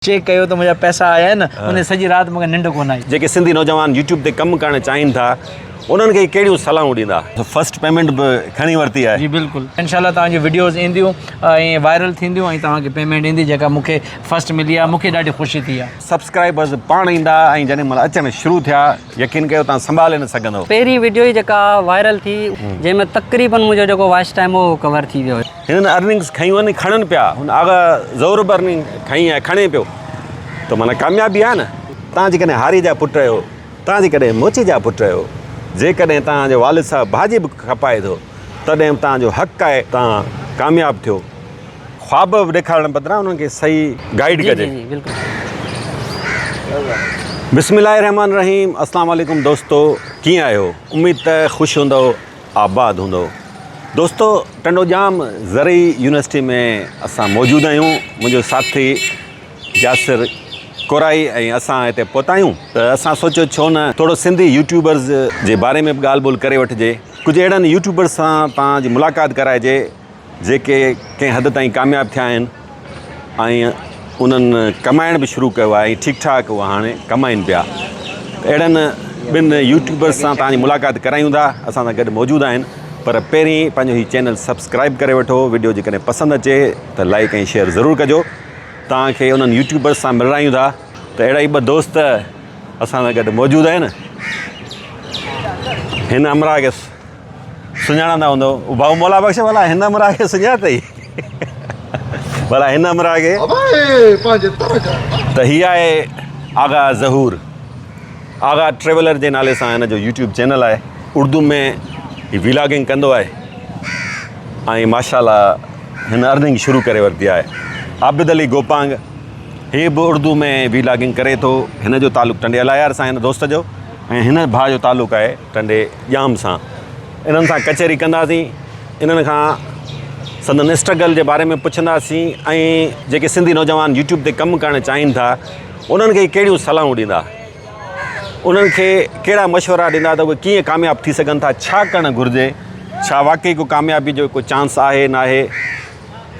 Check कयो तो मुझे पैसा आया है ना उन्हें सजी रात मूंखे निंड कोन आई। जेके सिंधी नौजवान यूट्यूब ते कम करण चाहिनि था उन्हनि खे कहिड़ियूं सलाहूं ॾींदा? फर्स्ट पेमेंट बि खणी वरिती आहे। जी बिल्कुलु, इंशाल्लाह तव्हांजी वीडियोज़ ईंदियूं ऐं वायरल थींदियूं ऐं तव्हांखे पेमेंट ईंदी जेका मूंखे फर्स्ट मिली आहे। मूंखे ॾाढी ख़ुशी थी आहे। सब्सक्राइबर्स पाण ईंदा ऐं जॾहिं महिल अचणु शुरू थिया यकीन कयो तव्हां संभाले न सघंदव। पहिरीं वीडियो ई जेका वायरल थी जंहिंमें तक़रीबन मुंहिंजो जेको वॉच टाइम हो कवर थी वियो। हिननि अर्निंग्स खयूं आहिनि, खणनि पिया, हुन आगा ज़ोर बि अर्निंग खई आहे, खणे पियो त माना कामयाबी आहे न। तव्हां जेकॾहिं हारी जा पुट आहियो, तव्हां जेकॾहिं मोची जा पुट आहियो, जेकॾहिं तव्हांजो वालिद साहब भाॼी बि खपाए थो तॾहिं तव्हांजो हक़ु आहे तव्हां कामयाबु थियो। ख्वाब बि ॾेखारण बदिरां उन्हनि खे सही गाइड कजे। बिस्मिल्लाहिर्रहमानिर्रहीम। अस्सलाम वालेकुम दोस्तो, कीअं आहियो? उमेद त ख़ुशि हूंदव, आबाद हूंदव। दोस्तो, टंडोजाम ज़रई यूनिवर्सिटी में असां मौजूदु आहियूं। मुंहिंजो साथी यासिर कोराई ऐं असां हिते पहुता आहियूं त असां सोचियो छो न थोरो सिंधी यूट्यूबर्स जे बारे में बि ॻाल्हि ॿोल करे वठिजे। कुझु अहिड़नि यूट्यूबर्स सां तव्हांजी मुलाक़ात कराइजे जेके कंहिं हद ताईं कामयाबु थिया आहिनि ऐं उन्हनि कमाइण बि शुरू कयो आहे ऐं ठीकु ठाक उहा हाणे कमाइनि पिया। अहिड़नि ॿिनि यूट्यूबर्स सां तव्हांजी मुलाक़ात करायूं था, असां सां गॾु मौजूदु आहिनि। पर पहिरीं पंहिंजो हीउ चैनल सब्सक्राइब करे वठो। वीडियो जेकॾहिं पसंदि अचे त लाइक ऐं शेयर ज़रूरु कजो। तव्हांखे उन्हनि यूट्यूबर्स सां मिलायूं था त अहिड़ा ई ॿ दोस्त असां सां गॾु मौजूदु आहिनि। हिन अमरा खे सुञाणंदा हूंदव, भाऊ मौला बख़्श भला हिन अमरा खे सुञातई? भला हिन अमरा खे त हीअ आहे आगा ज़हूर। आगा ट्रेवलर जे नाले सां हिन जो यूट्यूब चैनल आहे। उर्दू में हीअ व्लॉगिंग कंदो आहे ऐं माशाल्लाह हिन अर्निंग शुरू करे वरिती आहे। आबिद अली गोपांग हे बि उर्दू में व्लॉगिंग करे थो। हिन जो तालुक़ु टंडे अलायार सां, हिन दोस्त जो, ऐं हिन भाउ जो तालुक़ु आहे टंडे ॼाम सां। इन्हनि सां कचहरी कंदासीं, इन्हनि खां संदन स्ट्रगल जे बारे में पुछंदासीं ऐं जेके सिंधी नौजवान यूट्यूब ते कमु करणु चाहिनि था उन्हनि खे कहिड़ियूं सलाहूं ॾींदा, उन्हनि खे कहिड़ा मशवरा ॾींदा त उहे कीअं कामयाबु थी सघनि था, छा करणु घुरिजे, छा वाक़ई को कामयाबी जो को चांस आहे न आहे,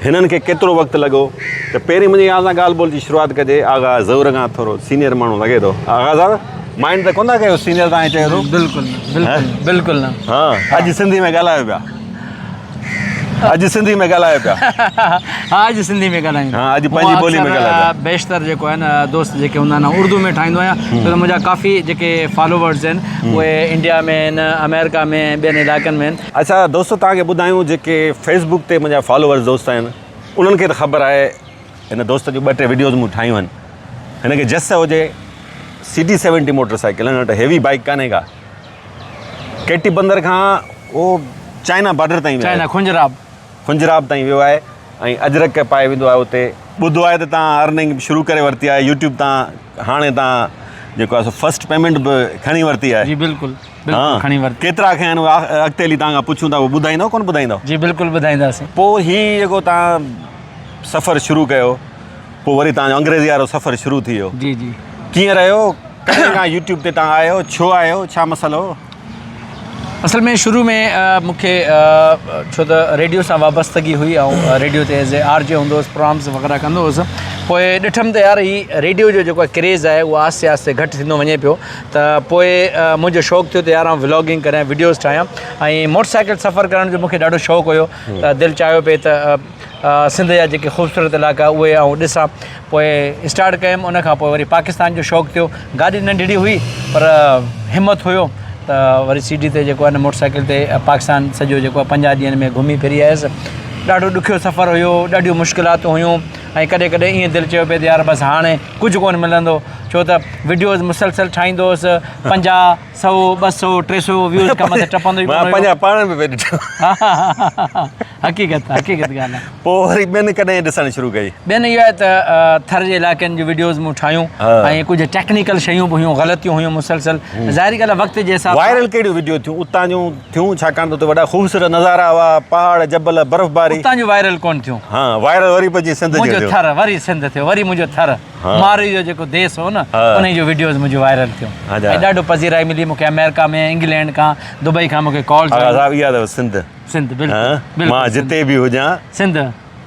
हिननि खे केतिरो वक़्तु लॻो। त पहिरीं मुंहिंजी यहाँ सां ॻाल्हि ॿोल जी शुरूआति कजे। आगा ज़हूर खां थोरो सीनियर माण्हू लॻे थो। आगा साहब माइंड त कोन था कयो सीनियर तव्हां चयो थो? बिल्कुलु बिल्कुलु बिल्कुलु न। हा, अॼु सिंधी में ॻाल्हायो पिया, अॼु सिंधी में ॻाल्हायो पिया। हा, अॼु सिंधी में ॻाल्हायूं। हा, अॼु पंहिंजी ॿोली में ॻाल्हायो। बेशितर जेको आहे न दोस्त जेके हूंदा आहिनि उर्दू में ठाहींदो आहियां छो त मुंहिंजा काफ़ी जेके फॉलोवर्स आहिनि उहे इंडिया में आहिनि, अमेरिका में, ॿियनि इलाइक़नि में आहिनि। अच्छा दोस्तो, तव्हांखे ॿुधायूं जेके फेसबुक ते मुंहिंजा फॉलोवर्स दोस्त आहिनि उन्हनि खे त ख़बर आहे हिन दोस्त जूं 2-3 वीडियोज़ मूं ठाहियूं आहिनि। हिनखे जस हुजे CD70 मोटरसाइकिल, हिन वटि हेवी बाइक कान्हे का। केटी बंदर खां उहो चाइना बॉर्डर ताईं, चाइना खुंजराब ताईं वियो आहे ऐं अजरक पाए वेंदो आहे उते। ॿुधो आहे त तव्हां अर्निंग शुरू करे वरिती आहे यूट्यूब तां, हाणे तव्हां जेको आहे सो फर्स्ट पेमेंट बि खणी वरिती आहे। जी बिल्कुलु बिल्कुलु खणी वरिती। केतिरा खया आहिनि अॻिते हली तव्हां खां पुछूं था, उहो ॿुधाईंदव कोन ॿुधाईंदव? जी बिल्कुलु ॿुधाईंदासीं। पोइ हीउ जेको तव्हां सफ़र शुरू कयो, पोइ वरी तव्हांजो अंग्रेज़ी वारो सफ़र शुरू थी वियो। जी जी। कीअं रहियो? कॾहिं खां यूट्यूब ते तव्हां आहियो? छो आहियो? छा मसइलो हो? असल में शुरू में मूंखे छो त रेडियो सां वाबस्तगी हुई ऐं रेडियो ते एज़ ए RJ हूंदो हुउसि, प्रोग्राम्स वग़ैरह कंदो हुउसि। पोइ ॾिठमि त यार हीउ रेडियो जो जेको आहे क्रेज़ आहे उहो आहिस्ते आहिस्ते घटि थींदो वञे पियो। त पोइ मुंहिंजो शौक़ु थियो त यार आउं व्लॉगिंग करियां, वीडियोज़ ठाहियां ऐं मोटरसाइकिल सफ़र करण जो मूंखे ॾाढो शौक़ु हुयो। त दिलि चाहियो पिए त सिंध जा जेके ख़ूबसूरत इलाइक़ा उहे आउं ॾिसां। पोइ स्टार्ट कयुमि, उन खां पोइ वरी पाकिस्तान जो शौक़ु थियो। गाॾी नंढड़ी हुई पर हिमत हुयो त वरी CD ते जेको आहे न मोटरसाइकिल ते पाकिस्तान सॼो जेको आहे 50 ॾींहंनि में घुमी फिरी आयुसि। ॾाढो ॾुखियो सफ़र हुयो, ॾाढियूं मुश्किलातूं हुयूं ऐं कॾहिं कॾहिं ईअं दिलि चयो पिए त यार बसि हाणे कुझु कोन मिलंदो, छो त वीडियोज़ मुसलसल ठाहींदो हुउसि। 50, 100, 200, 300 व्यूज़ खां मथे टपंदो ई हक़ीक़त ॻाल्हि आहे। पोइ वरी ॿियनि कॾहिं ॾिसणु शुरू कई? ॿियनि इहो आहे त थर जे इलाइक़नि जूं वीडियोज़ मूं ठाहियूं ऐं कुझु टेक्निकल शयूं बि हुयूं, ग़लतियूं हुयूं मुसलसल। ज़ाहिरी ॻाल्हि आहे वक़्त जे हिसाब सां। वायरल कहिड़ियूं वीडियो थियूं उतां जूं थियूं? छाकाणि त उते वॾा ख़ूबसूरत नज़ारा हुआ, पहाड़, जबल, बर्फ़बारी। उतां जूं वायरल कोन थियूं। हा, वायरल वरी पंहिंजी सिंध जो मुंहिंजो थर वरी सिंध थियो, वरी मुंहिंजो थर मारी जो जेको देश हो न उन जो वीडियोज़ मुंहिंजो वायरल थियो ऐं ॾाढो पज़ीराई मिली मूंखे। अमेरिका में, इंग्लैंड खां, दुबई खां मूंखे कॉल्स। इहा अथव सिंध। सिंध बिल्कुलु। मां जिते बि हुजां सिंध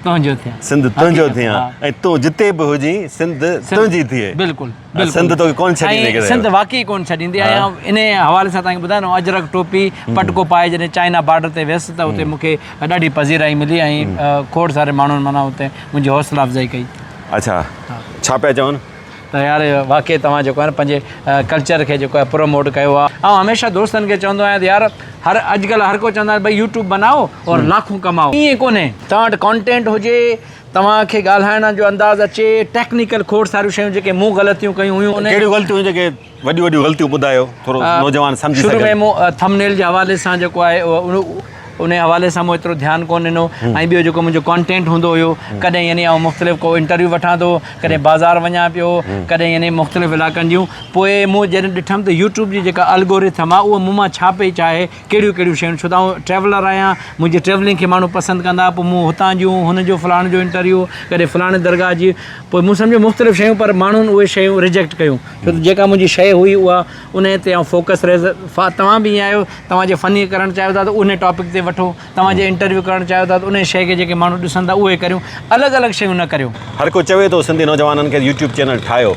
तुंहिंजो थिया सिंध तुंहिंजो हक़ीक़त, थियां हा। ऐं तूं जिते बि हुजी सिंध तुंहिंजी थिए बिल्कुलु सिंध तोखे कोन छॾींदी ऐं किथे। सिंध वाक़ई कोन छॾींदी ऐं इन हवाले सां तव्हांखे ॿुधायां न अजरक टोपी पटको पाए जॾहिं चाइना बॉर्डर ते वियसि त उते मूंखे ॾाढी पज़ीराई मिली ऐं खोड़ सारे माण्हुनि माना उते मुंहिंजी हौसला अफ़ज़ाई कई। अच्छा छा पिया चवनि? त यार वाक़ई तव्हां जेको आहे न पंहिंजे कल्चर खे जेको आहे प्रोमोट कयो आहे। ऐं हमेशह दोस्तनि खे चवंदो आहियां त यार अॼुकल्ह हर को चवंदो आहे भई यूट्यूब बनाओ और लाखूं कमाओ। ईअं कोन्हे, तव्हां वटि कॉन्टेंट हुजे, तव्हांखे ॻाल्हाइण जो अंदाज़ अचे, टेक्निकल खोड़ सारियूं शयूं जेके मूं ग़लतियूं कयूं हुयूं कहिड़ियूं ग़लतियूं जेके वॾियूं वॾियूं ग़लतियूं ॿुधायो थोरो नौजवान सम्झी शुरू में सघे। मूं थंबनेल जे हवाले सां जेको आहे उन हवाले सां मूं एतिरो ध्यानु कोन ॾिनो। ऐं ॿियो जेको मुंहिंजो कॉन्टेंट हूंदो हुयो, कॾहिं यानी आउं मुख़्तलिफ़ को इंटरव्यू वठां थो, कॾहिं बाज़ारि वञा पियो, कॾहिं यानी मुख़्तलिफ़ इलाइक़नि जूं, पोइ मूं जॾहिं ॾिठमि त यूट्यूब जी जेका अलगोरिथम आहे उहा मूं मां छा पई चाहे, कहिड़ियूं कहिड़ियूं शयूं, छो त आउं ट्रेवलर आहियां, मुंहिंजी ट्रेवलिंग खे माण्हू पसंदि कंदा, पोइ मूं हुतां जूं हुनजो फलाणे जो इंटरव्यू, कॾहिं फलाणे दरगाह जी, पोइ मूं सम्झो मुख़्तलिफ़ शयूं, पर माण्हुनि उहे शयूं रिजेक्ट कयूं छो त जेका मुंहिंजी शइ हुई उहा उन ते आउं फोकस तव्हां बि ईअं आहियो, तव्हांजे फ़नी करणु चाहियो था त उन टॉपिक ते वठो, तव्हांजे इंटरव्यू करणु चाहियो था त उन शइ खे जेके माण्हू ॾिसनि था उहे करियूं, अलॻि अलॻि शयूं न करियूं। हर को चवे थो सिंधी नौजवाननि खे यूट्यूब चैनल ठाहियो,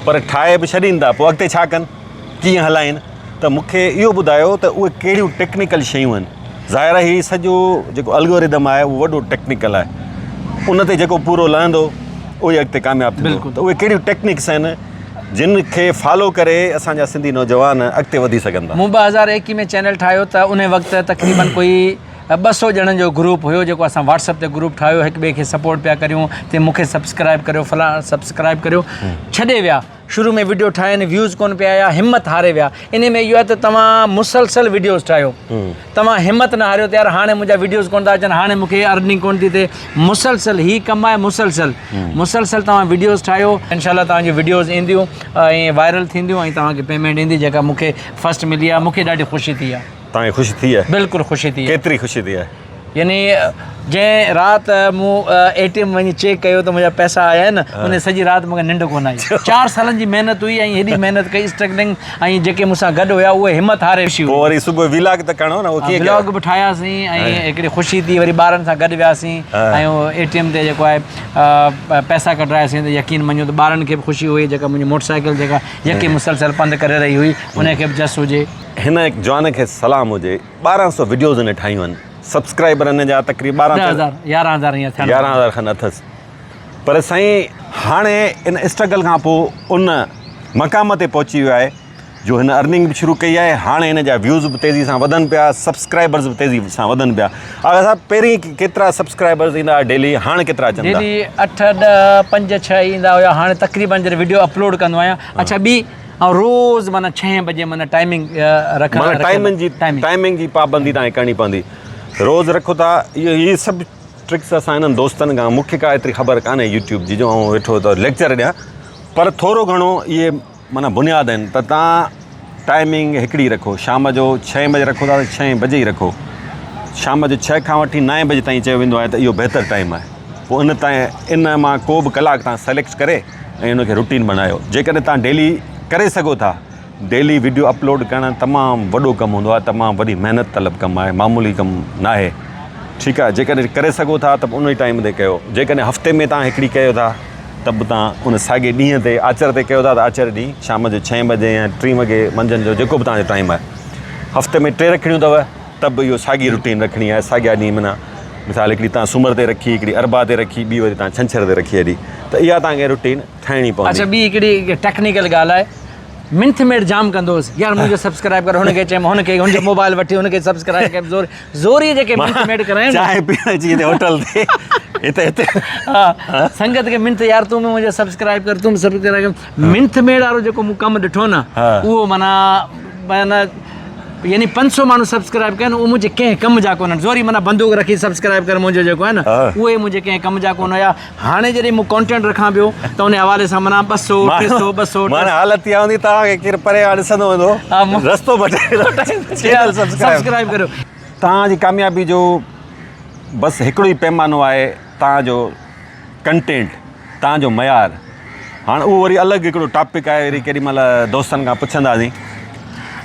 पर ठाहे बि छॾीनि था, पोइ अॻिते छा कनि, कीअं हलाइनि? त मूंखे इहो ॿुधायो त उहे कहिड़ियूं टेक्निकल शयूं आहिनि। ज़ाहिर आहे हीउ सॼो जेको अलगोरिदम आहे उहो वॾो टेक्निकल आहे, उन ते जेको पूरो लहंदो उहे अॻिते कामयाबु थींदो। त उहे कहिड़ियूं टेक्निक्स आहिनि जिन खे फॉलो करे असांजा सिंधी नौजवान अॻिते वधी सघनि था? मूं 2021 में चैनल ठाहियो त उन वक़्तु तक़रीबन कोई 200 ॼणनि जो ग्रुप हुयो जेको असां व्हाट्सअप ते ग्रुप ठाहियो, हिक ॿिए खे सपोर्ट पिया करियूं, ते मूंखे सब्सक्राइब करियो, सब्सक्राइब करियो, छॾे विया। शुरू में वीडियो ठाहिनि, व्यूज़ कोन पिया आया, हिमत हारे विया। इन में इहो आहे त तव्हां मुसलसल वीडियोज़ ठाहियो, तव्हां हिमत न हारियो त यार हाणे मुंहिंजा वीडियोज़ कोन था अचनि, हाणे मूंखे अर्निंग कोन थी थिए। मुसलसल ही कमु आहे, मुसलसल तव्हां वीडियोज़ ठाहियो, इंशाल्लाह तव्हांजी वीडियोज़ ईंदियूं ऐं वायरल थींदियूं ऐं तव्हांखे पेमेंट ईंदी, जेका मूंखे फर्स्ट मिली आहे। मूंखे ॾाढी ख़ुशी थी आहे। तव्हांखे ख़ुशी थी आहे? बिल्कुलु ख़ुशी थी आहे। केतिरी ख़ुशी थी आहे? यानी जंहिं राति मूं ATM वञी चेक कयो त मुंहिंजा पैसा आया आहिनि, उन सॼी राति मूंखे निंड कोन आई। 4 सालनि जी महिनत हुई ऐं हेॾी महिनत कई, स्ट्रगलिंग, ऐं जेके मूंसां गॾु हुया उहे हिमत हारे पोइ वरी सुबुह व्लॉग त करिणो न, उहो कीअं व्लॉग बि ठाहियासीं ऐं हिकिड़ी ख़ुशी थी, वरी ॿारनि सां गॾु वियासीं ऐं ATM ते जेको आहे पैसा कढायासीं त यकीन मञो त ॿारनि खे बि ख़ुशी हुई, जेका मुंहिंजी मोटरसाइकिल जेका यकी मुसलसल पंधु करे रही हुई उनखे बि जस हुजे। हिन जवान खे सलाम हुजे, 1200 वीडियोज़ हिन ठाहियूं आहिनि, सब्सक्राइबर हिन जा तक़रीबन 11,000 ईअं थियनि, 11,000 खनि अथसि। पर साईं हाणे इन स्ट्रगल खां पोइ उन मक़ाम ते पहुची वियो आहे जो हिन अर्निंग बि शुरू कई आहे। हाणे हिन जा व्यूज़ बि तेज़ी सां वधनि पिया, सब्सक्राइबर्स बि तेज़ी सां वधनि पिया। अगरि साहिबु पहिरीं केतिरा सब्सक्राइबर्स ईंदा डेली, हाणे केतिरा अचनि था? डेली 8, 10, 5, 6 ईंदा हुया। हाणे तक़रीबन जॾहिं वीडियो अपलोड कंदो आहियां, अच्छा ॿी ऐं रोज़ माना 6 बजे माना टाइमिंग टाइमिंग जी पाबंदी तव्हांखे करणी पवंदी। रोज़ रखो था, इहे सभु ट्रिक्स असां हिननि दोस्तनि खां, मूंखे का एतिरी ख़बर कान्हे यूट्यूब जी जो आउं वेठो त लेक्चर ॾियां, पर थोरो घणो इहे माना बुनियाद आहिनि। त तव्हां टाइमिंग हिकिड़ी रखो, शाम जो 6 बजे रखो था त 6 बजे ई रखो। शाम जो 6 खां वठी 9 बजे ताईं चयो वेंदो आहे त इहो बहितर टाइम आहे। पोइ इन मां को बि कलाक तव्हां सेलेक्ट करे ऐं उनखे रूटीन बनायो। जेकॾहिं तव्हां डेली करे सघो था, डेली वीडियो अपलोड करणु तमामु वॾो कमु हूंदो आहे, तमामु वॾी महिनत तलब कमु आहे, मामूली कमु न आहे। ठीकु आहे, जेकॾहिं करे सघो था त उन ई टाइम ते कयो। जेकॾहिं हफ़्ते में तव्हां हिकिड़ी कयो था त बि तव्हां उन साॻे ॾींहं ते आचर ते कयो था त आचर ॾींहुं शाम जो 6 बजे या 3 वॻे मंझंदि जो जेको बि तव्हांजो टाइम आहे। हफ़्ते में 3 रखणियूं अथव त बि इहो साॻी रूटीन रखणी आहे। साॻिया ॾींहं माना मिसाल हिकिड़ी तव्हां सूमर ते रखी, हिकिड़ी अरबा ते रखी, ॿी वरी तव्हां छंछर ते रखी हेॾी, त इहा तव्हांखे रूटीन ठाहिणी पवंदी। अच्छा, ॿी हिकिड़ी टेक्निकल ॻाल्हि आहे, मिंथ मेड जाम कंदो हुउसि, यार मुंहिंजो सब्सक्राइब कर, हुनखे चयमि, हुनजो मोबाइल वठी हुनखे सब्सक्राइब कयो, ज़ोरी जेके मिंथ मेड कराइनि, चांहि पीअण जी होटल ते हिते हा, संगत खे मिंथ, यार तूं बि मुंहिंजो सब्सक्राइब कर, तूं बि सब्सक्राइब कर। मिंथ मेड वारो जेको मूं कमु ॾिठो न, उहो माना यानी 500 माण्हू सब्सक्राइब कनि, उहो मुंहिंजे कंहिं कम जा कोन, ज़ोरी माना बंदूक रखी सब्सक्राइब कर मुंहिंजो जेको आहे न, उहे मुंहिंजे कंहिं कम जा कोन हुया। हाणे जॾहिं मूं कॉन्टेंट रखां पियो त उन हवाले सां माना 200, 300, 200 माना हालत इहा हूंदी, तव्हांखे केरु परे ॾिसंदो वेंदो, रस्तो चैनल सब्सक्राइब करियो। तव्हांजी कामयाबी जो बसि हिकिड़ो ई पैमानो आहे, तव्हांजो कंटेंट, तव्हांजो मयारु। हाणे उहो वरी अलॻि हिकिड़ो टॉपिक आहे, वरी केॾी महिल दोस्तनि खां पुछंदासीं।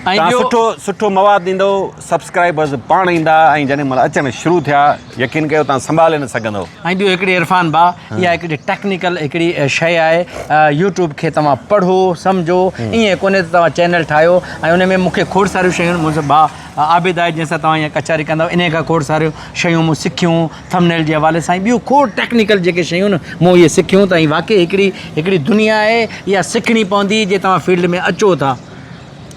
ऐं तव्हां ॿियो सुठो मवाद ॾींदो, सब्सक्राइबर्स पाण ईंदा ऐं जॾहिं महिल अचणु शुरू थिया यकीन कयो तव्हां संभाले न सघंदो। ऐं ॿियो हिकिड़ी इरफान भाउ, इहा हिकिड़ी टेक्निकल हिकिड़ी शइ आहे। यूट्यूब खे तव्हां पढ़ो सम्झो, ईअं कोन्हे त तव्हां चैनल ठाहियो ऐं उन में मूंखे खोड़ सारियूं शयूं मुंहिंजो भाउ आबिद आहे जंहिंसां तव्हां ईअं कचारी कंदव, इन खां खोड़ सारियूं शयूं मूं सिखियूं थंबनेल जे हवाले सां। ॿियूं खोड़ टेक्निकल जेके शयूं न मूं इहे सिखियूं त वाक़ई हिकिड़ी दुनिया आहे, इहा सिखणी पवंदी जे तव्हां फील्ड में अचो था।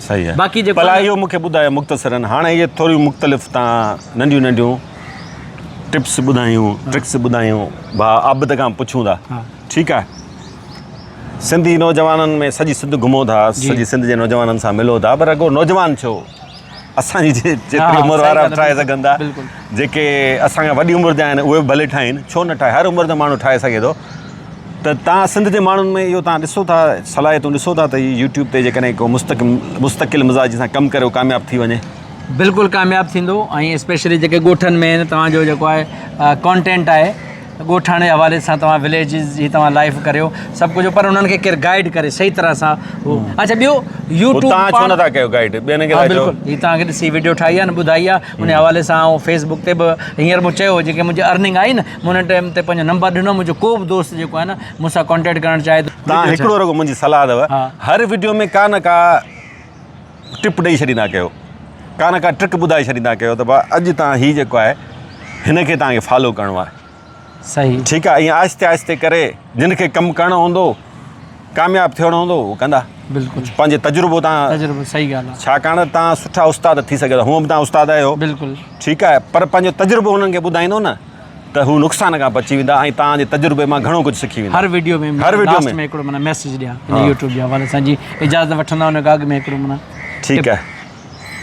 सही आहे। बाक़ी जेको भला इहो मूंखे ॿुधायो मुख़्तसरनि, हाणे इहे थोरियूं मुख़्तलिफ़ तव्हां नंढियूं नंढियूं टिप्स ॿुधायूं, ट्रिक्स ॿुधायूं, भाउ आबिद खां पुछूं था, ठीकु आहे। सिंधी नौजवाननि में सॼी सिंध घुमो था, सॼी सिंध जे नौजवाननि सां मिलो था, पर अगो नौजवान छो, असांजी जेतिरी उमिरि वारा बि ठाहे सघनि था, जेके असांखां वॾी उमिरि जा आहिनि उहे बि भले ठाहिनि, छो न ठाहे, हर उमिरि जो माण्हू ठाहे सघे थो। त तव्हां सिंध जे माण्हुनि में इहो तव्हां ॾिसो था, सलाहियतूं ॾिसो था त यूट्यूब ते जेकॾहिं को मुस्तक़िल मिज़ाज सां कमु करे कामयाबु थी वञे? बिल्कुलु कामयाबु थींदो। ऐं स्पेशली जेके ॻोठनि में तव्हांजो जेको आहे कॉन्टेंट आहे, ॻोठाणे हवाले सां तव्हां विलेजिस जी तव्हां लाइफ करियो सभु कुझु, पर उन्हनि खे केरु गाइड करे सही तरह सां उहो। अच्छा ॿियो यूट्यूब तव्हां छो नथा कयो गाइड ॿियनि खे? बिल्कुलु, हीअ तव्हांखे ॾिसी वीडियो ठाही आहे न, ॿुधाई आहे, उन हवाले सां ऐं फेसबुक ते बि हींअर मूं चयो जेके मुंहिंजी अर्निंग आई न, मूं उन टाइम ते पंहिंजो नंबर ॾिनो, मुंहिंजो को बि दोस्त जेको आहे न मूंसां कॉन्टेक्ट करणु चाहे त तव्हां हिकिड़ो रुॻो मुंहिंजी सलाह अथव, हर वीडियो में का न का टिप ॾेई छॾींदा कयो, का न का ट्रिक ॿुधाए छॾींदा कयो त भाउ अॼु तव्हां हीअ जेको आहे हिन खे तव्हांखे फॉलो करिणो आहे। सही, ठीकु आहे। ईअं आहिस्ते आहिस्ते करे जिन खे कमु करिणो हूंदो, कामयाबु थियणो हूंदो, उहो कंदा। बिल्कुलु पंहिंजे तजुर्बो तव्हां, तजुर्बो, सही ॻाल्हि आहे। छाकाणि तव्हां सुठा उस्ताद थी सघो था, हूअं बि तव्हां उस्ताद आहियो, बिल्कुलु ठीकु आहे, पर पंहिंजो तजुर्बो हुननि खे ॿुधाईंदो न त हू नुक़सान खां बची वेंदा ऐं तव्हांजे तजुर्बे मां घणो कुझु सिखी वेंदा। हर वीडियो में लास्ट में हिकिड़ो माना मैसेज ॾियां इन यूट्यूब जे हवाले सां, जी इजाज़त वठंदा उन गाग में हिकिड़ो माना। ठीकु आहे,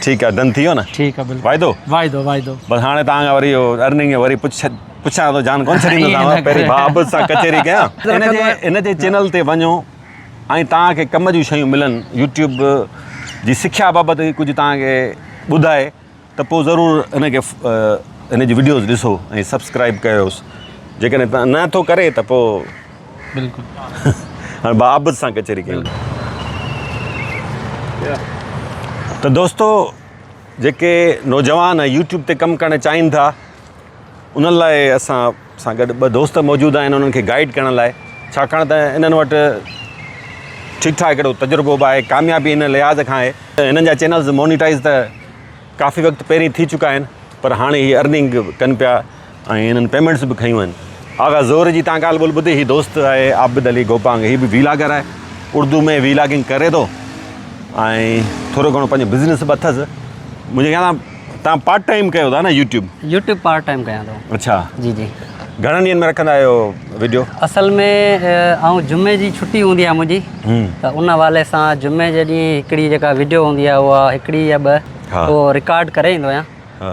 ठीकु आहे, डन थी वियो न? ठीकु आहे, बिल्कुलु वाइदो वाइदो। बसि हाणे तव्हांखां वरी इहो अर्निंग वरी पुछां थो, जान कोन छॾींदो तव्हां, पहिरीं भाउ आबिद सां कचहरी कयां। इन जे चैनल ते वञो ऐं तव्हांखे कम जूं शयूं मिलनि, यूट्यूब जी सिख्या बाबति कुझु तव्हांखे ॿुधाए त पोइ ज़रूरु इनखे इन जी वीडियोज़ ॾिसो ऐं सब्सक्राइब कयोसि। जेकॾहिं तव्हां नथो करे त पोइ बिल्कुलु हाणे भाउ आबिद सां कचहरी कयूं। त दोस्तो, जेके नौजवान यूट्यूब ते कमु करणु चाहिनि था, उन्हनि लाइ असां सां गॾु ॿ दोस्त मौजूदु आहिनि उन्हनि खे गाइड करण लाइ, छाकाणि त इन्हनि वटि ठीकु ठाक हिकिड़ो तजुर्बो बि आहे, कामयाबी इन लिहाज़ खां आहे। हिननि जा चैनल्स मोनिटाइज़ त काफ़ी वक़्तु पहिरीं थी चुका आहिनि, पर हाणे हीअ अर्निंग कनि पिया ऐं हिननि पेमेंट्स बि खयूं आहिनि। आगा ज़ोर जी तव्हां ॻाल्हि ॿोल ॿुधी, हीअ दोस्त आहे आबिद अली गोपांग, हीअ बि वीलागर आहे, उर्दू में वीलागिंग करे थो ऐं थोरो घणो पंहिंजो बिज़नेस बि अथसि। मुंहिंजे ख़्याल तव्हां पार्ट टाइम कयो था न यूट्यूब पार्ट टाइम कयां थो। अच्छा जी। घणनि ॾींहंनि में रखंदा आहियो वीडियो? असल में ऐं जुमे जी छुट्टी हूंदी आहे मुंहिंजी, त उन हवाले सां जुमे जे ॾींहुं हिकिड़ी जेका वीडियो हूंदी आहे उहा हिकिड़ी या ॿ उहो रिकॉर्ड करे ईंदो आहियां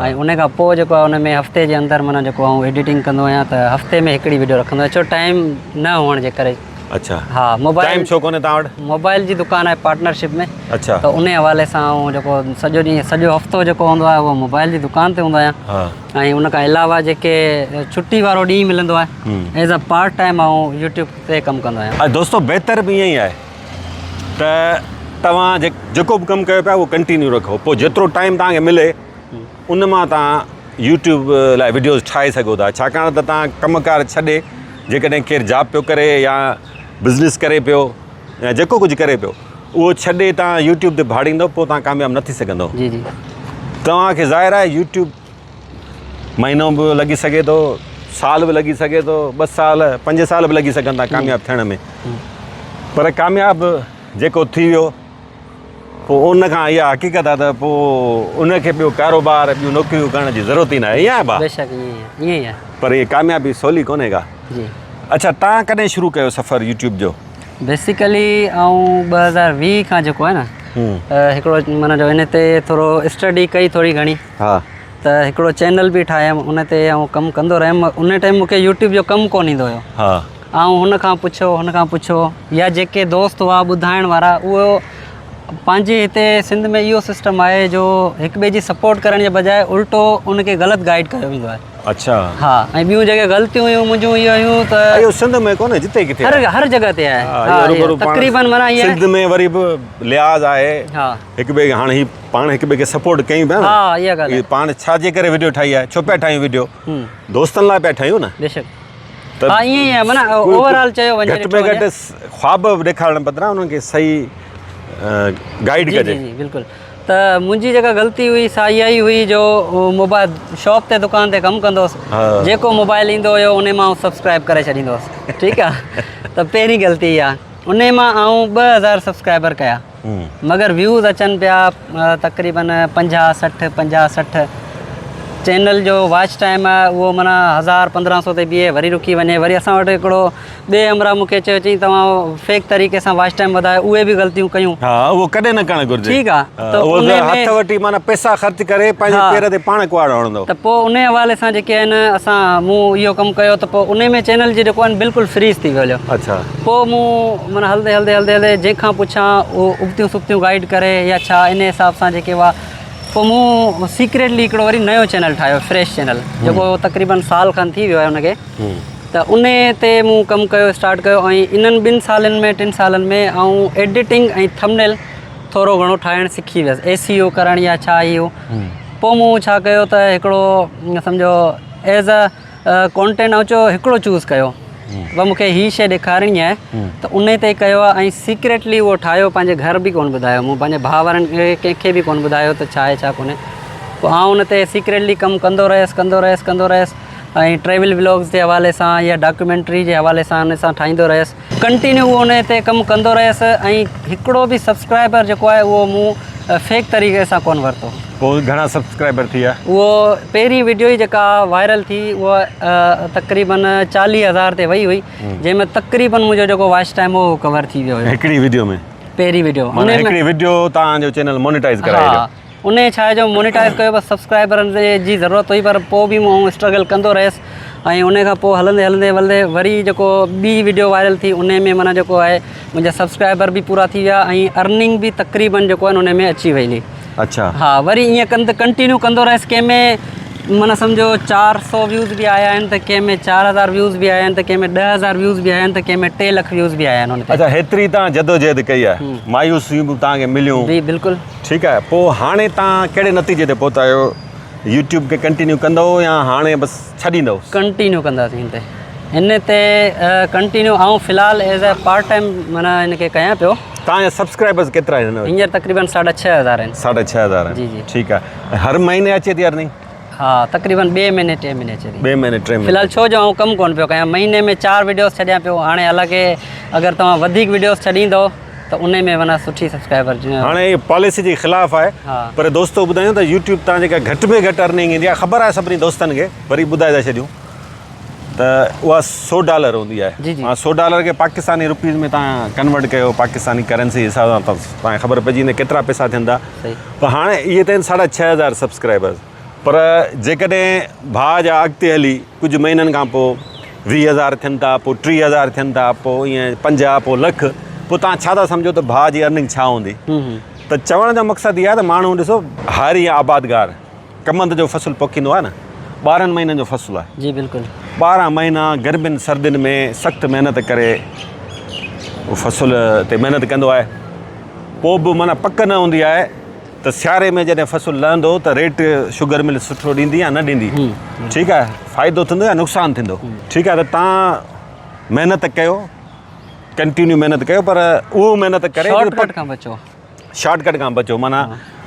ऐं उन खां पोइ जेको आहे उन में हफ़्ते जे अंदरि माना जेको आउं एडिटिंग कंदो आहियां त हफ़्ते में हिकिड़ी वीडियो रखंदो आहियां, छो टाइम न हुअण जे करे। अच्छा, हाँ, टाइम छो कोन्हे तव्हां वटि? मोबाइल जी दुकानु आहे पार्टनरशिप में। अच्छा, त उन हवाले सां ऐं जेको सॼो ॾींहुं सॼो हफ़्तो जेको हूंदो आहे उहो मोबाइल जी दुकान ते हूंदो आहियां ऐं उन खां अलावा जेके छुट्टी वारो ॾींहुं मिलंदो आहे एज़ अ पार्ट टाइम ऐं यूट्यूब ते कमु कंदो आहियां। दोस्तो, बहितर बि ईअं ई आहे त तव्हां जेको बि कमु कयो पिया उहो कंटिन्यू रखो, पोइ जेतिरो टाइम तव्हांखे मिले उन मां तव्हां यूट्यूब लाइ वीडियोज़ ठाहे सघो था। छाकाणि त तव्हां कमुकार छॾे जेकॾहिं केरु जॉब पियो करे या बिज़नेस करे पियो या जेको कुझु करे पियो, उहो छॾे तव्हां यूट्यूब ते भाड़ींदो, पोइ तव्हां कामयाबु न थी सघंदो। जी। तव्हांखे ज़ाहिर आहे यूट्यूब महीनो बि लॻी सघे थो, साल बि लॻी सघे थो, 2 साल 5 साल बि लॻी सघनि था कामयाबु थियण में, पर कामयाबु जेको थी वियो पोइ उन खां इहा हक़ीक़त आहे त पोइ उनखे ॿियो कारोबार ॿियूं नौकरियूं करण जी ज़रूरत ई न आहे। ईअं आहे भाउ? बेशक ईअं ई आहे, पर इहे कामयाबी सवली कोन्हे का। जी। अच्छा, तव्हां कॾहिं शुरू कयो सफ़र यूट्यूब जो? बेसिकली ऐं 2020 खां जेको आहे न हिकिड़ो माना जो इन ते थोरो स्टडी कई थोरी घणी, हा, त हिकिड़ो चैनल बि ठाहियमि उन ते ऐं कमु कंदो रहियुमि। उन टाइम मूंखे यूट्यूब जो कमु कोन ईंदो हुयो। हा, ऐं हुन खां पुछो या जेके दोस्त हुआ ॿुधाइण वारा, उहो पंहिंजे हिते सिंध में इहो सिस्टम आहे जो हिक ॿिए जी सपोर्ट करण जे बजाए उल्टो उनखे ग़लति गाइड कयो वेंदो आहे। अच्छा हाँ ऐं ॿियूं जॻह ग़लतियूं हुयूं मुंहिंजूं इहे हुयूं त इहो सिंध में कोन्हे जिते किथे हर जॻह ते आहे हाँ, इहे तक़रीबन माना इहे सिंध में वरी बि लिहाज़ आहे हा हिक ॿिए खे हाणे ही पाण हिक ॿिए खे सपोर्ट कयूं पिया न हा इहा ॻाल्हि ही पाण छा जे करे वीडियो ठाही आहे छो पिया ठाहियूं वीडियो दोस्तनि लाइ पिया ठाहियूं न बेशक त हा ईअं ई आहे माना ओवरऑल चयो वञे घटि में घटि ख्वाब ॾेखारण बदिरां उन्हनि खे सही गाइड जी कजे जी बिल्कुलु त मुंहिंजी जेका ग़लती हुई सा इहा ई हुई जो मोबाइल शॉप ते दुकान ते कमु कंदो हुउसि जेको मोबाइल ईंदो हुयो उन मां सब्सक्राइब करे छॾींदो हुउसि ठीकु आहे त पहिरीं ग़लती आहे उन मां 2000 सब्सक्राइबर कया मगर व्यूज़ अचनि पिया तक़रीबन 50-60 चैनल जो वॉच टाइम आहे उहो माना 1000-1500 ते बीहे वरी रुकी वञे वरी असां वटि हिकिड़ो ॿिए हमरा मूंखे चयो चई तव्हां फेक तरीक़े सां वॉच टाइम वधायो उहे बि ग़लतियूं कयूं हा उहो कॾहिं न करणु घुरिजे ठीकु आहे त उहो हथ वठी माना पैसा ख़र्च करे पंहिंजे पेर ते पाण कुआड़ हणंदो त पोइ उन हवाले सां जेके आहिनि असां मूं इहो कमु कयो त पोइ उन में चैनल जी जेको आहे बिल्कुलु फ्रीज़ थी वियो अच्छा पोइ मूं माना हलंदे जंहिंखां पुछां उहो उबतियूं सुबतियूं गाइड करे या छा इन हिसाब सां जेके हुआ पोइ मूं सीक्रेटली हिकिड़ो वरी नयो चैनल ठाहियो फ्रेश चैनल जेको तक़रीबन साल खनि थी वियो आहे हुनखे त उन ते मूं कमु कयो स्टार्ट कयो ऐं इन्हनि 2 सालनि में 3 सालनि में ऐं एडिटिंग ऐं थंबनेल थोरो घणो ठाहिणु सिखी वियुसि SEO करणु या छा इहो पोइ मूं छा कयो त हिकिड़ो सम्झो एज़ अ कॉन्टेंट ऐं चयो हिकिड़ो चूज़ कयो व मूंखे हीअ शइ ॾेखारणी आहे त उन ते कयो आहे ऐं सीक्रेटली उहो ठाहियो पंहिंजे घर बि कोन ॿुधायो मूं पंहिंजे भाउ वारनि खे कंहिंखे बि कोन ॿुधायो त छा आहे छा कोन्हे पोइ आउं उन ते सीक्रेटली कमु कंदो रहियुसि ऐं ट्रेवल व्लॉग्स जे हवाले सां या डॉक्यूमेंट्री जे हवाले सां उन सां ठाहींदो रहियुसि कंटिन्यू उन ते कमु कंदो रहियुसि ऐं हिकिड़ो बि सब्सक्राइबर जेको आहे उहो मूं फेक तरीक़े सां कोन वरितो पोइ घणा सब्सक्राइबर थी विया उहो पहिरीं वीडियो ई जेका वायरल थी उहा तक़रीबन 40,000 ते वई हुई जंहिंमें तक़रीबन मुंहिंजो जेको वॉच टाइम उहो कवर थी वियो हुयो हिकिड़ी वीडियो में पहिरीं वीडियो हिकिड़ी वीडियो तव्हांजो चैनल मोनेटाइज़ कराए हा उन छा आहे जो मोनेटाइज़ कयो बसि सब्सक्राइबरनि जी ज़रूरत हुई पर पोइ बि मूं स्ट्रगल कंदो रहियुसि ऐं उन खां पोइ हलंदे वरी जेको ॿी वीडियो वायरल थी उन में माना जेको आहे मुंहिंजा सब्सक्राइबर बि पूरा थी विया ऐं अर्निंग बि तक़रीबन जेको आहे उन में अची वई हुई अच्छा हा वरी ईअं कंटिन्यू कंदो रहियुसि कंहिंमें माना सम्झो 400 व्यूज़ बि आया आहिनि त कंहिंमें 4000 व्यूज़ बि आया आहिनि त कंहिंमें 10,000 व्यूज़ बि आया आहिनि त कंहिंमें 3 लख व्यूज़ बि आया आहिनि अच्छा हेतिरी तव्हां जदोजहद कई आहे मायूसियूं बि तव्हांखे मिलियूं जी बिल्कुलु ठीकु आहे पोइ हाणे तव्हां कहिड़े नतीजे ते पहुता आहियो यूट्यूब खे कंटिन्यू कंदव या हाणे बसि छॾींदव कंटिन्यू कंदासीं हिन ते कंटिन्यू ऐं फ़िलहालु एज़ अ पार्ट टाइम माना हिनखे कयां पियो तव्हांजा सब्सक्राइबर्स केतिरा आहिनि हींअर तक़रीबन 6,500 आहिनि 6,500 जी जी ठीकु आहे हर महीने अचे थी अर्निंग हा तक़रीबन 2 महीने 3 महीने अचे थी 2 महीने 3 महीने फ़िलहालु छो जो आउं कमु कोन पियो कयां महीने में 4 वीडियोस छॾियां पियो हाणे हालांकि अगरि तव्हां वधीक वीडियोस छॾींदव त उन में माना सुठी सब्सक्राइबर हाणे इहा पॉलिसी जे ख़िलाफ़ु आहे पर दोस्तो ॿुधायूं त यूट्यूब तां जेका घटि में घटि अर्निंग ईंदी आहे ख़बर आहे सभिनी दोस्तनि खे वरी ॿुधाए था छॾियूं त उहा $100 हूंदी आहे $100 खे पाकिस्तानी रुपीज़ में तव्हां कन्वर्ट कयो पाकिस्तानी करेंसी हिसाब सां तव्हांखे ख़बर पइजी वेंदी केतिरा पैसा थियनि था पर हाणे इहे त आहिनि 6,500 सब्सक्राइबर्स पर जेकॾहिं भाउ जा अॻिते हली कुझु महीननि खां पोइ 20,000 थियनि था पोइ 30,000 थियनि था पोइ ईअं 50 पोइ लख पोइ तव्हां छा था सम्झो त भाउ जी अर्निंग छा हूंदी त चवण जो मक़सदु इहा आहे त माण्हू ॾिसो हर इहा आबादगार कमंद जो फ़सुलु पोखींदो आहे न 12 महीननि जो फ़सुलु आहे जी बिल्कुलु 12 महीना गर्मियुनि सर्दियुनि में सख़्तु महिनत करे उहो फ़सुलु ते महिनत कंदो आहे पोइ बि माना पक न हूंदी आहे त सियारे में जॾहिं फ़सुलु लहंदो त रेट शुगर मिल सुठो ॾींदी या न ॾींदी ठीकु आहे फ़ाइदो थींदो या नुक़सानु थींदो ठीकु आहे त तव्हां महिनत कयो कंटिन्यू महिनत कयो पर उहो महिनत करे शॉर्टकट खां बचो माना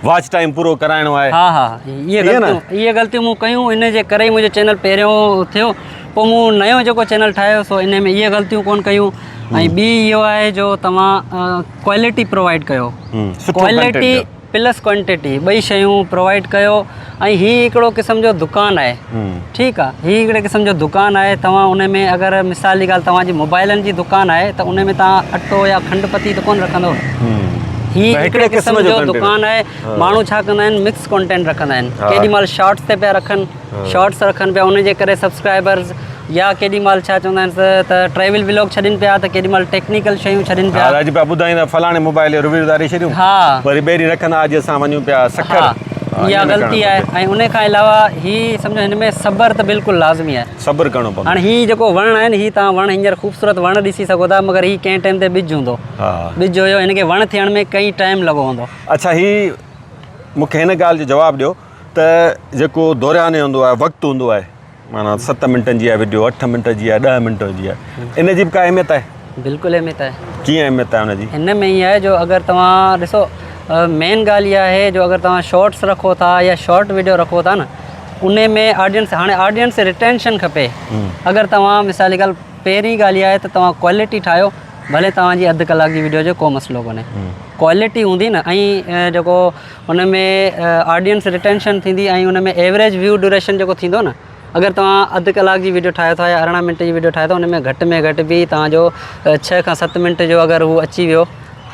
वॉच टाइम पूरो कराइणो आहे हा इहे ग़लतियूं मूं कयूं इन जे करे ई मुंहिंजो चैनल पहिरियों थियो पोइ मूं नयो जेको चैनल ठाहियो सो इन में इहे ग़लतियूं कोन कयूं ऐं ॿी इहो आहे जो तव्हां क्वालिटी प्रोवाइड कयो क्वालिटी प्लस क्वांटिटी 2 शयूं प्रोवाइड कयो ऐं हीअ हिकिड़ो क़िस्म जो दुकानु आहे ठीकु आहे हीअ हिकिड़े क़िस्म जो दुकानु आहे तव्हां उन में अगरि मिसाल जी ॻाल्हि तव्हांजी मोबाइलनि जी दुकानु आहे त उन में तव्हां अटो या खंड पती त कोन रखंदव हीअ हिकिड़े क़िस्म जो दुकानु आहे माण्हू छा कंदा आहिनि मिक्स कॉन्टेंट रखंदा आहिनि केॾी महिल शॉर्ट्स ते पिया रखनि शॉर्ट्स रखनि पिया उन जे करे सब्सक्राइबर्स या केॾी महिल छा चवंदा आहिनि त ट्रेवल व्लॉग छॾनि पिया त केॾी महिल टेक्निकल शयूं छॾनि पिया अॼु पिया ॿुधाईंदा फलाणे मोबाइल जो रिव्यू ॾाढी छॾियूं वरी ॿेड़ी रखंदा अॼु असां वञूं पिया सखर इहा ग़लती आहे। ऐं उन खां अलावा हीअ सम्झो हिन में सब्र त बिल्कुलु लाज़मी आहे। सब्र करिणो पवंदो। हाणे हीअ जेको वणु आहे न, हीअ तव्हां वणु हींअर ख़ूबसूरत वणु ॾिसी सघो था, मगर हीअ कंहिं टाइम ते ॿिज हूंदो। हा ॿिज हुयो, हिनखे वणु थियण में कई टाइम लॻो हूंदो। अच्छा, ही मूंखे हिन ॻाल्हि जो जवाबु ॾियो त जेको दौरियाने हूंदो आहे, वक़्तु हूंदो आहे, माना 7 मिंटनि जी आहे वीडियो, 8 मिंट जी आहे, 10 मिंट जी आहे, इन जी बि का अहमियत आहे? बिल्कुलु अहमियत आहे। कीअं अहमियत आहे हुनजी? हिन में ईअं आहे जो अगरि तव्हां ॾिसो, मेन ॻाल्हि इहा आहे जो अगरि तव्हां शॉर्ट्स रखो था या शॉर्ट वीडियो रखो था न, उन में ऑडियंस, हाणे ऑडियंस रिटेंशन खपे। अगरि तव्हां मिसाल जी ॻाल्हि, पहिरीं ॻाल्हि इहा आहे त तव्हां क्वालिटी ठाहियो, भले तव्हांजी अधु कलाक जी वीडियो जो को मसइलो कोन्हे, क्वालिटी हूंदी न, ऐं जेको हुन में ऑडियंस रिटेंशन थींदी, ऐं हुन में एवरेज व्यू ड्यूरेशन जेको थींदो न, अगरि तव्हां अधु कलाक जी वीडियो ठाहियो था या 18 मिंट जी वीडियो ठाहियो था, हुन में घटि बि तव्हांजो 6 खां 7 मिंट जो अगरि हू अची वियो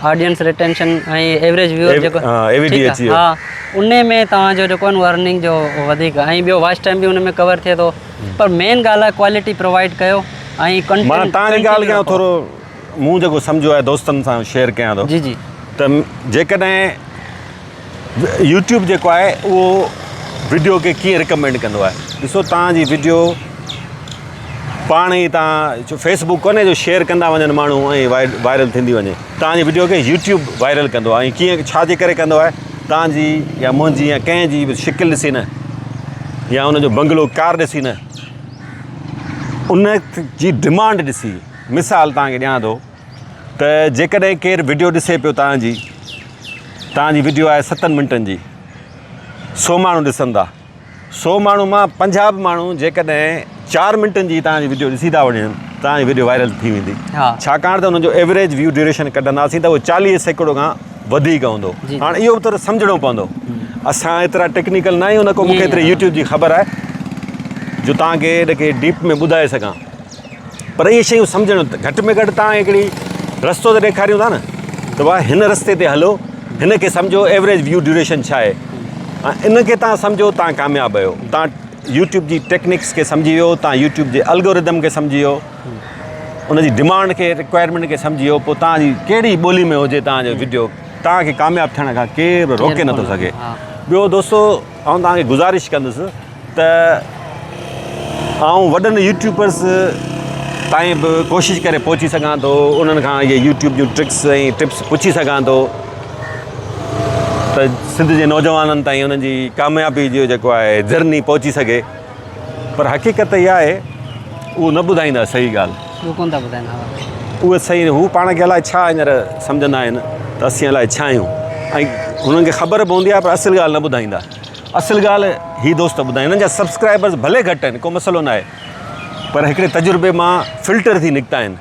ऑडियंस रिटेंशन ऐं एवरेज व्यूअर जेको, हा, उन में तव्हांजो जेको आहे अर्निंग जो वधीक, ऐं ॿियो वॉच टाइम बि हुन में कवर थिए थो। पर मेन ॻाल्हि आहे क्वालिटी प्रोवाइड कयो ऐं कंटेंट। मां तव्हांजी ॻाल्हि कयां, थोरो मूं जेको सम्झो आहे दोस्तनि सां शेयर कयां थो। जी जी। त जेकॾहिं यूट्यूब जेको आहे उहो वीडियो खे कीअं रिकमेंड कंदो आहे, ॾिसो तव्हांजी वीडियो पाण ई तव्हां फेसबुक कोन्हे जो शेयर कंदा वञनि माण्हू ऐं वायरल थींदी वञे, तव्हांजी वीडियो खे यूट्यूब वायरल कंदो आहे। ऐं कीअं, छाजे करे कंदो आहे? तव्हांजी या मुंहिंजी या कंहिंजी बि शिकिल ॾिसी न, या हुनजो बंगलो कार ॾिसी न, उन जी डिमांड ॾिसी। मिसाल तव्हांखे ॾियां थो त जेकॾहिं केरु वीडियो ॾिसे पियो तव्हांजी वीडियो आहे 7 मिंटनि जी, 100 माण्हू ॾिसनि था, 100 माण्हू मां 50 माण्हू जेकॾहिं 4 मिंटनि जी तव्हांजी वीडियो ॾिसी था वञनि, तव्हांजी वीडियो वायरल थी वेंदी। छाकाणि त हुनजो एवरेज व्यू ड्यूरेशन कढंदासीं त उहो 40 सैकड़ो खां वधीक हूंदो। हाणे इहो बि त सम्झणो पवंदो, असां एतिरा टेक्निकल न आहियूं, न को मूंखे एतिरी यूट्यूब जी ख़बर आहे जो तव्हांखे हिनखे डीप में ॿुधाए सघां। पर इहे शयूं सम्झणु, घटि में घटि तव्हां हिकिड़ी रस्तो त ॾेखारियूं था न, त भाउ हिन रस्ते ते हलो, हिन खे सम्झो एवरेज व्यू ड्यूरेशन छा आहे, ऐं इन खे तव्हां सम्झो, तव्हां कामयाबु आहियो। तव्हां यूट्यूब जी टेक्निक्स खे सम्झी वियो, तव्हां यूट्यूब जे एल्गोरिदम खे सम्झी वियो, उनजी डिमांड खे, रिक्वायरमेंट खे सम्झी वियो, पोइ तव्हांजी कहिड़ी ॿोली में हुजे तव्हांजो वीडियो, तव्हांखे कामयाबु थियण खां केरु बि रोके नथो सघे। ॿियो दोस्तो, आउं तव्हांखे गुज़ारिश कंदुसि त आउं वॾनि यूट्यूबर्स ताईं बि कोशिशि करे पहुची सघां थो, उन्हनि खां इहे यूट्यूब जूं ट्रिक्स ऐं टिप्स पुछी सघां थो त सिंध जे नौजवाननि ताईं उन्हनि जी कामयाबी जो जेको आहे जर्नी पहुची सघे। पर हक़ीक़त इहा आहे, उहो न ॿुधाईंदा सही ॻाल्हि, उहो कोन था ॿुधाइनि। उहे सही, हू पाण खे अलाए छा हींअर सम्झंदा आहिनि त असीं अलाए छा आहियूं, ऐं हुननि खे ख़बर पवंदी आहे पर असुलु ॻाल्हि न ॿुधाईंदा। असुलु ॻाल्हि ही दोस्त ॿुधाईंदा। हिननि जा सब्सक्राइबर्स भले घटि आहिनि, को मसइलो न आहे, पर हिकिड़े तजुर्बे मां फिल्टर थी निकिता आहिनि।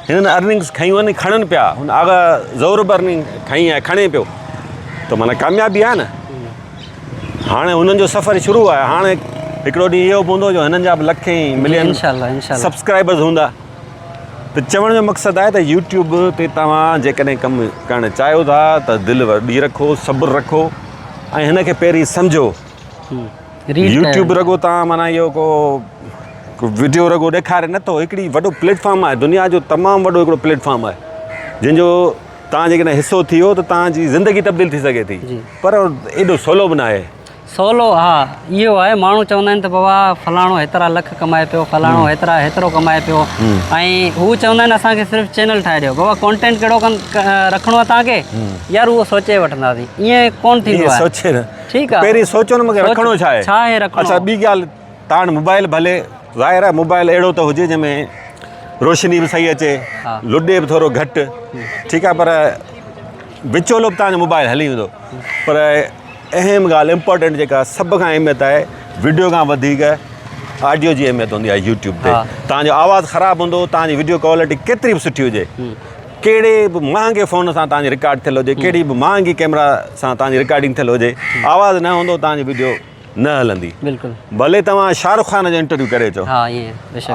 हिननि अर्निंग्स खयूं आहिनि, खणनि पिया, हुन आगा ज़ोर बि अर्निंग खई आहे, खणे पियो, त माना कामयाबी आहे न। हाणे हुननि जो सफ़र शुरू आहे। हाणे हिकिड़ो ॾींहुं इहो बि हूंदो जो हिननि जा बि लखें मिलियन सब्सक्राइबर्स हूंदा। त चवण जो मक़सदु आहे त यूट्यूब ते तव्हां जेकॾहिं कमु करणु चाहियो था त दिलि वॾी रखो, सब्र रखो, ऐं हिन खे पहिरीं सम्झो। यूट्यूब रुॻो तव्हां माना इहो को वीडियो रुॻो ॾेखारे नथो, हिकिड़ी वॾो प्लेटफॉर्म आहे, दुनिया जो तमामु वॾो हिकिड़ो प्लेटफॉर्म आहे, जंहिंजो तव्हां जेकॾहिं हिसो थी वियो त तव्हांजी ज़िंदगी तब्दील थी सघे थी। पर एॾो सवलो बि न आहे। सवलो, हा, इहो आहे। माण्हू चवंदा आहिनि त बाबा फलाणो हेतिरा लख कमाए पियो, फलाणो हेतिरो कमाए पियो, ऐं हू चवंदा आहिनि असांखे सिर्फ़ु चैनल ठाहे ॾियो। बाबा कॉन्टेंट कहिड़ो रखिणो आहे तव्हांखे, यार उहो सोचे वठंदासीं, ईअं कोन थींदो आहे। सोचे न, ठीकु आहे, पहिरीं सोचो न मूंखे रखिणो छा आहे रखिणो। अच्छा, ॿी ॻाल्हि, तव्हां मोबाइल भले ज़ाहिर आहे मोबाइल अहिड़ो त हुजे जंहिंमें रोशनी बि सही अचे, लुॾे बि थोरो घटि, ठीकु आहे, पर विचोलो बि तव्हांजो मोबाइल हली वेंदो। पर अहम ॻाल्हि, इम्पोर्टेंट जेका सभ खां अहमियत आहे, वीडियो खां वधीक ऑडियो जी अहमियत हूंदी आहे यूट्यूब ते। तव्हांजो आवाज़ु ख़राबु हूंदो, तव्हांजी वीडियो क्वालिटी केतिरी बि सुठी हुजे, कहिड़े बि महांगे फ़ोन सां तव्हांजी रिकॉर्ड थियल हुजे, कहिड़ी बि महांगी कैमरा सां तव्हांजी रिकॉर्डिंग थियल हुजे, आवाज़ु न हूंदो, तव्हांजी वीडियो न हलंदी। बिल्कुलु। भले तव्हां शाहरुख़ खान जो इंटरव्यू करे अचो,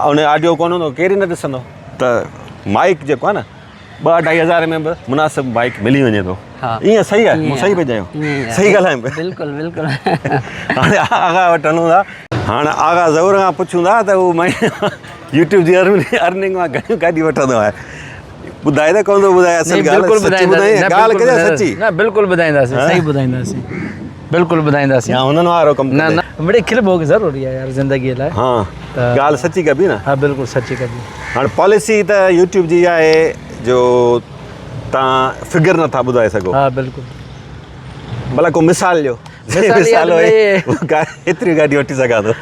उन ऑडियो कोन हूंदो, केरु न ॾिसंदो। त माइक जेको आहे न, 2-2.5 हज़ार में बि मुनासिबु माइक मिली वञे थो। ईअं सही आहे, मूं सही पई चयो, सही ॻाल्हि आहे। बिल्कुलु बिल्कुलु। हाणे आगा वटि हलूं था। हाणे आगा ज़ोर खां पुछूं था त उहो यूट्यूब जी अर्निंग मां घणियूं काॾी वठंदो आहे, ॿुधाए त कोन थो ॿुधाए। असुलु ॻाल्हि सची, न बिल्कुलु ॿुधाईंदासीं, सही ॿुधाईंदासीं। बिल्कुलु ॿुधाईंदासीं। या उन्हनि वारो कमु न न मिड़े खिल भोग ज़रूरी आहे यार ज़िंदगीअ लाइ। हाँ ॻाल्हि सची कबी न। हा बिल्कुलु सची कबी। हाणे पॉलिसी त यूट्यूब जी आहे जो तव्हां फिगर नथा ॿुधाए सघो। हा बिल्कुलु। भला को मिसाल ॾियो। मिसाल मिसाल यार हुए एतिरी गाॾी वठी सघां थो।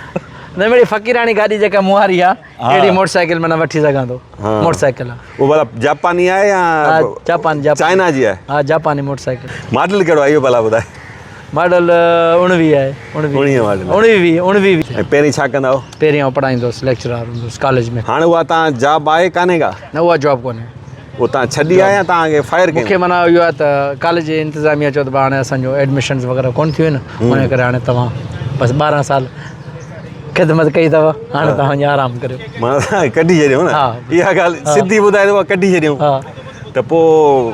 न मिड़ी फ़क़ीराणी गाॾी जेका मुहारी आहे हा। अहिड़ी मोटरसाइकिल माना वठी सघां थो। हाँ। मोटरसाइकिल आहे। उहो भला जापानी आहे या हा जापान चाइना जी आहे? हा जापानी मोटरसाइकिल। मॉडल कहिड़ो आहे इहो भला ॿुधाए? मॉडल 19 आहे। 19 मॉडल। 19 ऐं पहिरीं छा कंदा हो? पहिरीं आउं पढ़ाईंदुसि लेक्चरर हूंदुसि कॉलेज में। हाणे उहा तव्हां जॉब आहे कान्हे का? न उहा जॉब कोन्हे। उहो तव्हां छॾी आहे या तव्हांखे फायर मूंखे कयो? माना इहो आहे त कॉलेज जी इंतिज़ामिया चयो त भाउ हाणे असांजो एडमिशन्स वग़ैरह कोन्ह थियूं आहिनि, उन करे हाणे तव्हां बसि 12 साल ख़िदमत कई अथव, हाणे तव्हां वञी आराम करियो। माना कढी छॾियूं न? हा। इहा ॻाल्हि सिधी ॿुधाए त उहा कढी छॾियूं हा त पोइ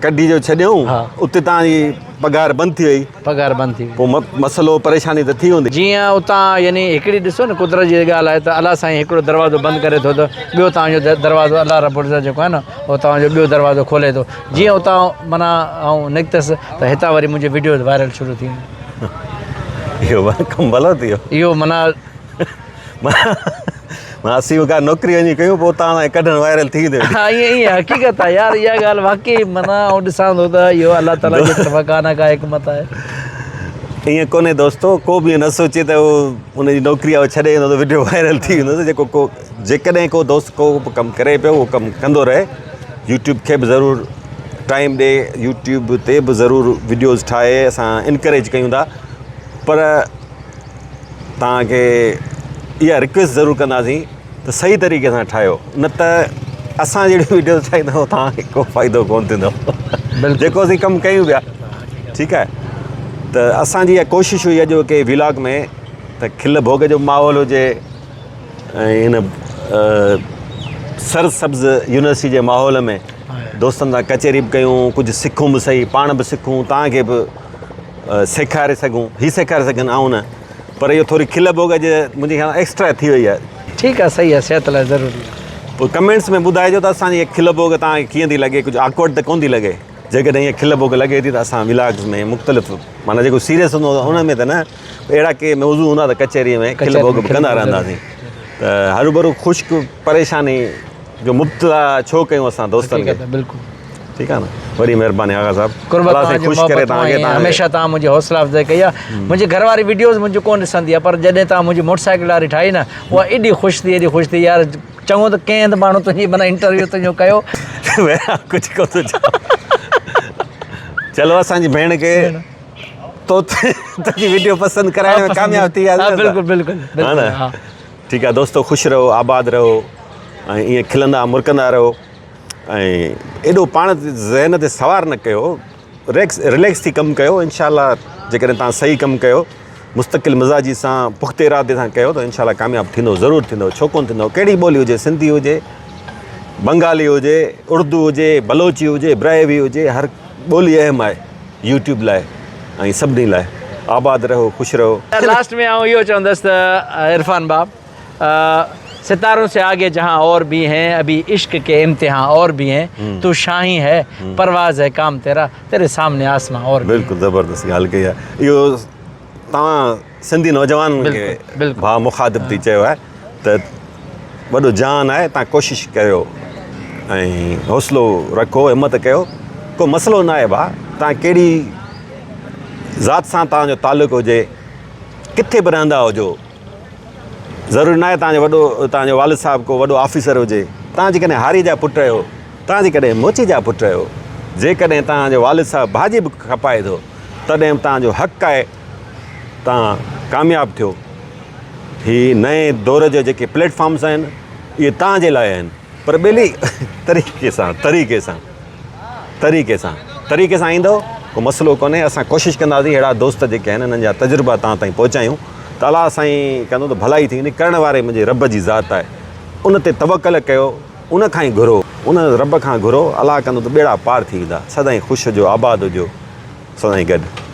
कढी जो छॾियूं हा। उते तव्हांजी पघार बंदि थी वई, पघार बंदि थी वई। पोइ मसइलो परेशानी त थी हूंदी। जीअं उतां यानी हिकिड़ी ॾिसो न कुदरत जी ॻाल्हि आहे त अलाह साईं हिकिड़ो दरवाज़ो बंदि करे थो त ॿियो तव्हांजो दरवाज़ो अलाह रब्बुल इज़्ज़त जेको आहे न उहो तव्हांजो ॿियो दरवाज़ो खोले थो। जीअं उतां माना आउं निकितसि त हितां वरी मुंहिंजी वीडियोज़ वायरल शुरू थी वेंदी। इहो कमु भलो थी वियो। इहो माना मां असीं का नौकिरी वञी कयूं पोइ तव्हां कढणु वायरल थी वेंदो। हा ईअं हक़ीक़त आहे यार, इहा ॻाल्हि वाक़ई माना आउं ॾिसां थो त इहो अलाह ताला जी तरफ़ां का न का हिकमत आहे। ईअं कोन्हे दोस्तो, को बि न सोचे त उहो उनजी नौकिरी आहे छॾे वेंदो त वीडियो वायरल थी वेंदो। जेको को जेकॾहिं को दोस्त को बि कमु करे पियो उहो कमु कंदो रहे। यूट्यूब खे बि ज़रूरु टाइम ॾे, यूट्यूब ते बि ज़रूरु वीडियोज़ ठाहे असां इनकरेज कयूं था। पर तव्हांखे इहा रिक्वेस्ट ज़रूरु कंदासीं त सही तरीक़े सां ठाहियो, न त असां जहिड़ी वीडियोज़ ठाहींदव तव्हांखे को फ़ाइदो कोन्ह थींदो। जेको असीं कमु कयूं पिया ठीकु आहे त असांजी इहा कोशिशि हुई अॼु की व्लॉग में त खिल भोग जो माहौल हुजे ऐं हिन सरसब्ज़ यूनिवर्सिटी जे माहौल में दोस्तनि सां कचहरी बि कयूं, कुझु सिखूं बि सही, पाण बि सिखूं, तव्हांखे बि सेखारे सघूं, हीअ सेखारे सघनि ऐं न। पर इहो थोरी खिल भोग जे मुंहिंजे ख़्याल एक्स्ट्रा थी वई आहे। ठीकु आहे सही आहे, सिहत लाइ ज़रूरी आहे। पोइ कमेंट्स में ॿुधाइजो त असांजी इहा खिल भोग तव्हांखे कीअं थी लॻे, कुझु ऑकवर्ड त कोन थी लॻे। जेकॾहिं ईअं खिल भोग लॻे थी त असां व्लॉग्स में मुख़्तलिफ़ माना जेको सीरियस हूंदो हुन में त न, अहिड़ा के मौज़ू हूंदा त कचहरीअ में खिल भोग बि कंदा रहंदासीं। त हरूभरू ख़ुश्क परेशानी जो मुब्तला छो कयूं असां दोस्तनि खे? बिल्कुलु ठीकु आहे न। वरी महिरबानी आगा साहब, ख़ुशि करे तव्हांखे हमेशह तव्हां मुंहिंजी हौसला अफ़ज़ाई कई आहे। मुंहिंजी घरवारी वीडियोज़ मुंहिंजो कोन ॾिसंदी आहे, पर जॾहिं तव्हां मुंहिंजी मोटरसाइकिल वारी ठाही न उहा एॾी ख़ुशि थी यार, चङो त कंहिं हंधि माण्हू तुंहिंजी माना इंटरव्यू तुंहिंजो कयो। कुझु कोन थो चओ। चलो असांजी भेण खे तो तुंहिंजी वीडियो पसंदि कराइण में कामयाबु थी आहे। बिल्कुलु बिल्कुलु हा न। ठीकु आहे दोस्तो, ख़ुशि रहो, आबाद रहो ऐं ईअं खिलंदा मुरकंदा रहो ऐं एॾो पाण ज़हन ते सवार न कयो, रिलैक्स थी कमु कयो। इनशाला जेकॾहिं तव्हां सही कमु कयो, मुस्तक़िल मिज़ाजी सां, पुख़्ते इरादे सां कयो त इनशाला कामयाबु थींदो, ज़रूरु थींदो। छो कोन्ह थींदो? कहिड़ी ॿोली हुजे, सिंधी हुजे, बंगाली हुजे, उर्दू हुजे, बलोची हुजे, ब्राइवी हुजे, हर ॿोली अहम आहे यूट्यूब लाइ ऐं सभिनी लाइ। आबाद रहो, ख़ुशि रहो। लास्ट में आऊं इहो चवंदुसि त इरफान बाब, सितारों से आगे जहाँ और भी हैं, अभी इश्क के इम्तिहान और भी हैं, तू शाही है, परवाज़ है काम तेरा, तेरे सामने आसमां और। बिल्कुलु ज़बरदस्त ॻाल्हि कई आहे। इहो तव्हां सिंधी नौजवान खे भाउ मुखातिब थी चयो आहे त वॾो जान आहे, तव्हां कोशिशि कयो ऐं हौसलो रखो, हिमत कयो। को मसइलो न आहे भाउ, तव्हां कहिड़ी ज़ात सां तव्हांजो तालुक़ु हुजे, किथे बि रहंदा हुजो, ज़रूरी न आहे तव्हांजो वालिद साहिबु को वॾो ऑफिसर हुजे, तव्हां जेकॾहिं हारी जा पुट आहियो, तव्हां जेकॾहिं मोची जा पुट आहियो, जेकॾहिं तव्हांजो वालिद साहिबु भाॼी बि खपाए थो, तॾहिं बि तव्हांजो हक़ु आहे तव्हां कामयाबु थियो। हीअ नए दौर जो जेके प्लेटफॉर्म्स आहिनि इहे तव्हांजे लाइ आहिनि, पर ॿिली तरीक़े सां ईंदो को मसइलो कोन्हे। असां कोशिशि कंदासीं अहिड़ा दोस्त जेके आहिनि हिननि जा तजुर्बा तव्हां ताईं पहुचायूं त अलाह साईं कंदो त भलाई थी वेंदी। करण वारे मुंहिंजे रब जी ज़ात आहे, उन ते तवकल कयो, उन खां ई घुरो, उन रब खां घुरो, अलाह कंदो त ॿेड़ा पार थी वेंदा। सदाईं ख़ुशि हुजो, आबाद हुजो, सदाईं गॾु।